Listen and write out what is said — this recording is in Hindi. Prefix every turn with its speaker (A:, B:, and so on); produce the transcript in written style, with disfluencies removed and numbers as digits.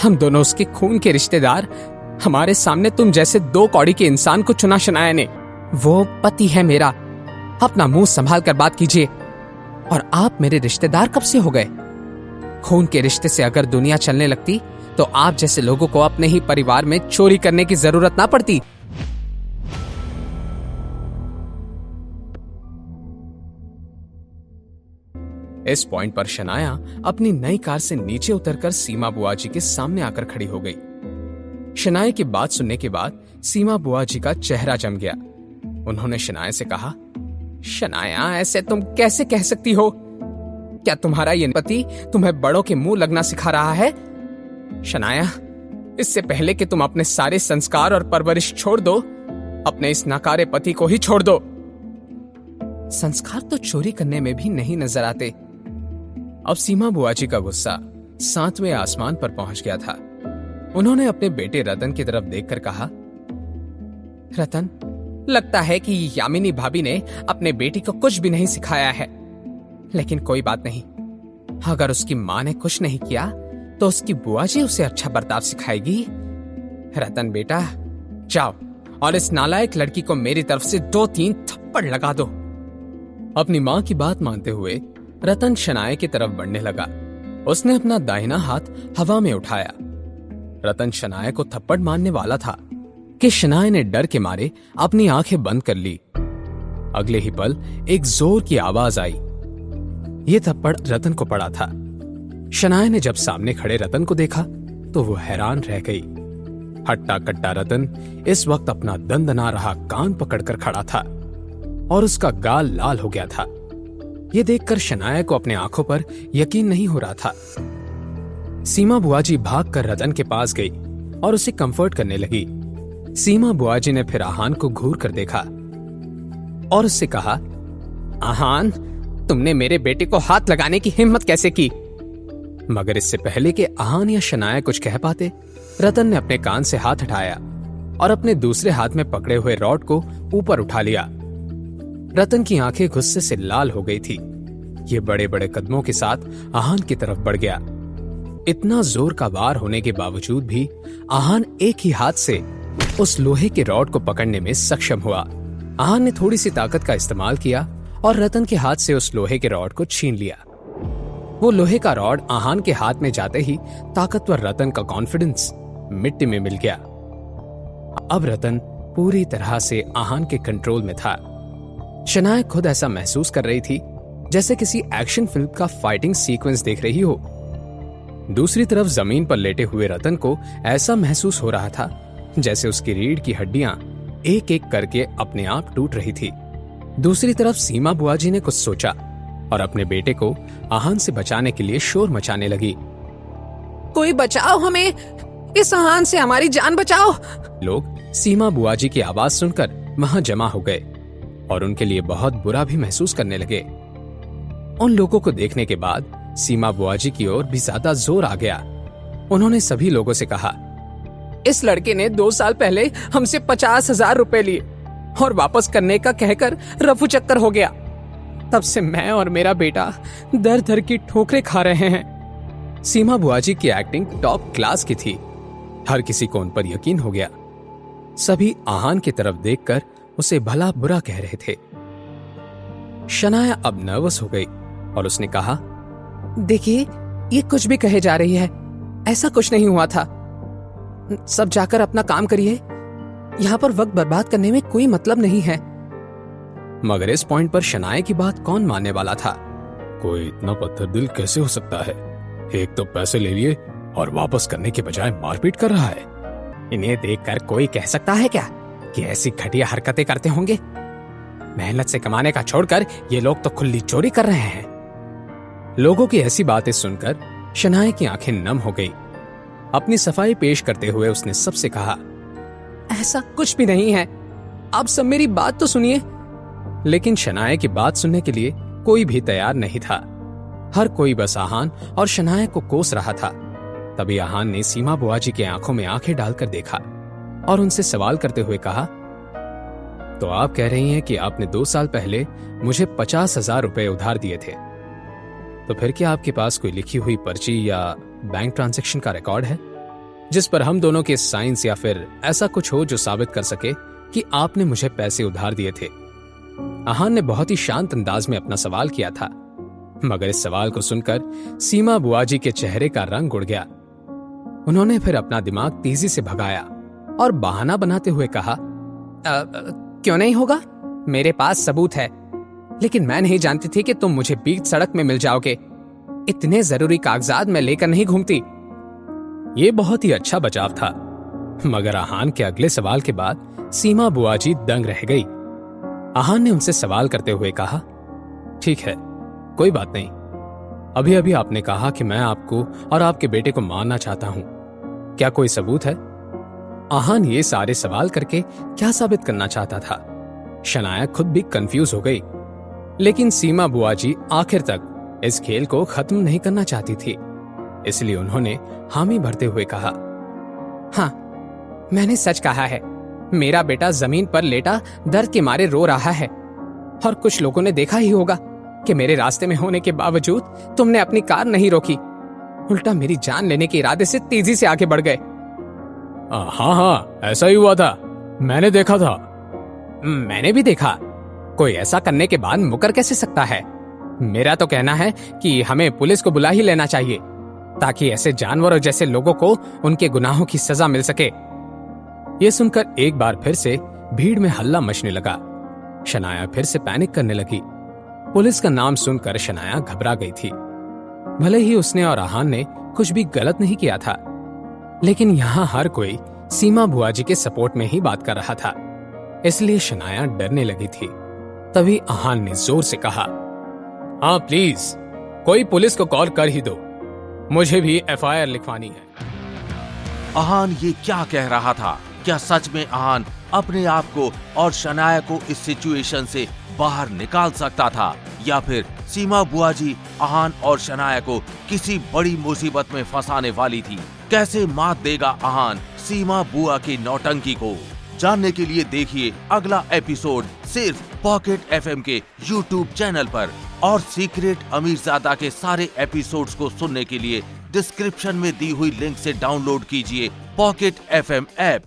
A: हम दोनों उसके खून के रिश्तेदार। हमारे सामने तुम जैसे दो कौड़ी के इंसान को चुना शनाया ने। वो पति है मेरा। अपना मुंह संभाल कर बात कीजिए। और आप मेरे रिश्तेदार कब से हो गए? खून के रिश्ते से अगर दुनिया चलने लगती तो आप जैसे लोगों को अपने ही परिवार में चोरी करने की जरूरत ना पड़ती। इस पॉइंट पर शनाया अपनी नई कार से नीचे उतरकर सीमा बुआ जी के सामने आकर खड़ी हो गई। शनाया की बात सुनने के बाद सीमा बुआ जी का चेहरा जम गया। उन्होंने शनाया से कहा, शनाया ऐसे तुम कैसे कह सकती हो? क्या तुम्हारा ये पति तुम्हें बड़ों के मुंह लगना सिखा रहा है? शनाया, इससे पहले कि तुम अपने सारे संस्कार और परवरिश छोड़ दो, अपने इस नाकारे पति को ही छोड़ दो। संस्कार तो चोरी करने में भी नहीं नजर आते। अब सीमा बुआ जी का गुस्सा 7वें आसमान पर पहुंच गया था। उन्होंने अपने बेटे रतन की तरफ देखकर कहा, रतन, लगता है कि यामिनी भाभी ने अपने बेटी को कुछ भी नहीं सिखाया है। लेकिन कोई बात नहीं, अगर उसकी मां ने कुछ नहीं किया तो उसकी बुआ जी उसे अच्छा बर्ताव सिखाएगी। रतन बेटा, जाओ और इस नालायक लड़की को मेरी तरफ से 2-3 थप्पड़ लगा दो। अपनी मां की बात मानते हुए रतन शनाया की तरफ बढ़ने लगा। उसने अपना दाहिना हाथ हवा में उठाया। रतन शनाया को थप्पड़ मारने वाला था कि शनाया ने डर के मारे अपनी आंखें बंद कर ली। अगले ही पल एक जोर की आवाज आई। यह थप्पड़ रतन को पड़ा था। शनाया ने जब सामने खड़े रतन को देखा तो वो हैरान रह गई। हट्टा कट्टा रतन इस वक्त अपना दंदना रहा कान पकड़कर खड़ा था और उसका गाल लाल हो गया था। यह देखकर शनाया को अपने आंखों पर यकीन नहीं हो रहा था। सीमा बुआ जी भागकर रतन के पास गई और उसे कंफर्ट करने लगी। सीमा बुआ जी ने फिर आहान को घूर कर देखा और उससे कहा, आहान, तुमने मेरे बेटे को हाथ लगाने की हिम्मत कैसे की? मगर इससे पहले कि आहान या शनाया कुछ कह पाते, रतन ने अपने कान से हाथ हटाया और अपने दूसरे हाथ में पकड़े हुए रॉड को ऊपर उठा लिया। रतन की आंखें गुस्से से लाल हो गई थी। ये बड़े बड़े कदमों के साथ आहान की तरफ बढ़ गया। इतना जोर का वार होने के बावजूद भी आहान एक ही हाथ से उस लोहे के रॉड को पकड़ने में सक्षम हुआ। आहान ने थोड़ी सी ताकत का इस्तेमाल किया और रतन के हाथ से उस लोहे के रॉड को छीन लिया। वो लोहे का रॉड आहान के हाथ में जाते ही ताकतवर रतन का कॉन्फिडेंस मिट्टी में मिल गया। अब रतन पूरी तरह से आहान के कंट्रोल में था। शनाया खुद ऐसा महसूस कर रही थी जैसे किसी एक्शन फिल्म का फाइटिंग सीक्वेंस देख रही हो। दूसरी तरफ जमीन पर लेटे हुए रतन को ऐसा महसूस हो रहा था जैसे उसकी रीढ़ की हड्डियां एक एक करके अपने आप टूट रही थी। दूसरी तरफ सीमा बुआ जी ने कुछ सोचा और अपने बेटे को आहान से बचाने के लिए शोर मचाने लगी। कोई बचाओ हमें, इस आहान से हमारी जान बचाओ। लोग सीमा बुआ जी की आवाज सुनकर वहां जमा हो गए और उनके लिए बहुत बुरा भी महसूस करने लगे। उन लोगों को देखने के बाद सीमा बुआ जी की ओर भी ज्यादा जोर आ गया। उन्होंने सभी लोगों से कहा, इस लड़के ने 2 साल पहले हमसे 50,000 रुपए लिए और वापस करने का कहकर रफू चक्कर हो गया। तब से मैं और मेरा बेटा दर दर की ठोकरें खा रहे हैं। सीमा बुआ जी की एक्टिंग टॉप क्लास की थी। हर किसी को उन पर यकीन हो गया। सभी आहान की तरफ देखकर उसे भला बुरा कह रहे थे। शनाया अब नर्वस हो गई और उसने कहा, देखिए, ये कुछ भी कहे जा रही है, ऐसा कुछ नहीं हुआ था। सब जाकर अपना काम करिए, यहाँ पर वक्त बर्बाद करने में कोई मतलब नहीं है। मगर इस पॉइंट पर शनाया की बात कौन मानने वाला था?
B: कोई इतना पत्थर दिल कैसे हो सकता है? एक तो पैसे ले लिए और वापस करने के बजाय मारपीट कर रहा है।
A: इन्हें देखकर कोई कह सकता है क्या कि ऐसी घटिया हरकतें करते होंगे? मेहनत से कमाने का छोड़कर ये लोग तो खुली चोरी कर रहे हैं। लोगों की ऐसी बातें सुनकर शनाया की आंखें नम हो गई। अपनी सफाई पेश करते हुए उसने सबसे कहा, ऐसा कुछ भी नहीं है, आप सब मेरी बात तो सुनिए। लेकिन शनाया की बात सुनने के लिए कोई भी तैयार नहीं था। हर कोई बस आहान और शनाया को कोस रहा था। तभी आहान ने सीमा बुआ जी की आंखों में आंखें डालकर देखा और उनसे सवाल करते हुए कहा, तो आप कह रही हैं कि आपने 2 साल पहले मुझे 50,000 रुपए उधार दिए थे, तो फिर क्या आपके पास कोई लिखी हुई पर्ची या बैंक ट्रांजैक्शन का रिकॉर्ड है? जिस पर हम दोनों के साइंस या फिर ऐसा कुछ हो जो साबित कर सके कि आपने मुझे पैसे उधार दिए थे। आहान ने बहुत ही शांत अंदाज में अपना सवाल किया था, मगर इस सवाल को सुनकर सीमा बुआ जी के चेहरे का रंग उड़ गया। उन्होंने फिर अपना दिमाग तेजी से भगाया और बहाना बनाते हुए कहा, क्यों नहीं होगा? मेरे पास सबूत है, लेकिन मैं नहीं जानती थी कि तुम मुझे बीच सड़क में मिल जाओगे। इतने जरूरी कागजात मैं लेकर नहीं घूमती। ये बहुत ही अच्छा बचाव था, मगर आहान के अगले सवाल के बाद सीमा बुआ जी दंग रह गई। आहान ने उनसे सवाल करते हुए कहा, ठीक है, कोई बात नहीं। अभी अभी आपने कहा कि मैं आपको और आपके बेटे को मारना चाहता हूं। क्या कोई सबूत है? आहान ये सारे सवाल करके क्या साबित करना चाहता था? शनाया खुद भी कंफ्यूज हो गई, लेकिन सीमा बुआ जी आखिर तक इस खेल को खत्म नहीं करना चाहती थी, इसलिए उन्होंने हामी भरते हुए कहा, हाँ, मैंने सच कहा है। मेरा बेटा जमीन पर लेटा दर्द के मारे रो रहा है, और कुछ लोगों ने देखा ही होगा कि मेरे रास्ते में होने के बावजूद तुमने अपनी कार नहीं रोकी, उल्टा मेरी जान लेने के इरादे से तेजी से आगे बढ़ गए।
B: हाँ हाँ, ऐसा ही हुआ था, मैंने देखा था।
A: मैंने भी देखा। कोई ऐसा करने के बाद मुकर कैसे सकता है? मेरा तो कहना है कि हमें पुलिस को बुला ही लेना चाहिए, ताकि ऐसे जानवरों जैसे लोगों को उनके गुनाहों की सजा मिल सके। यह सुनकर एक बार फिर से भीड़ में हल्ला मचने लगा। शनाया फिर से पैनिक करने लगी। पुलिस का नाम सुनकर शनाया घबरा गई थी। भले ही उसने और आहान ने कुछ भी गलत नहीं किया था, लेकिन यहाँ हर कोई सीमा बुआ जी के सपोर्ट में ही बात कर रहा था, इसलिए शनाया डरने लगी थी। तभी आहान ने जोर से कहा, हाँ प्लीज, कोई पुलिस को कॉल कर ही दो, मुझे भी एफआईआर लिखवानी है।
C: आहान ये क्या कह रहा था? क्या सच में आहान अपने आप को और शनाया को इस सिचुएशन से बाहर निकाल सकता था, या फिर सीमा बुआ जी आहान और शनाया को किसी बड़ी मुसीबत में फंसाने वाली थी? कैसे मात देगा आहान सीमा बुआ की नौटंकी को? जानने के लिए देखिए अगला एपिसोड सिर्फ पॉकेट एफएम के YouTube चैनल पर, और सीक्रेट अमीरजादा के सारे एपिसोड्स को सुनने के लिए डिस्क्रिप्शन में दी हुई लिंक से डाउनलोड कीजिए पॉकेट एफएम ऐप।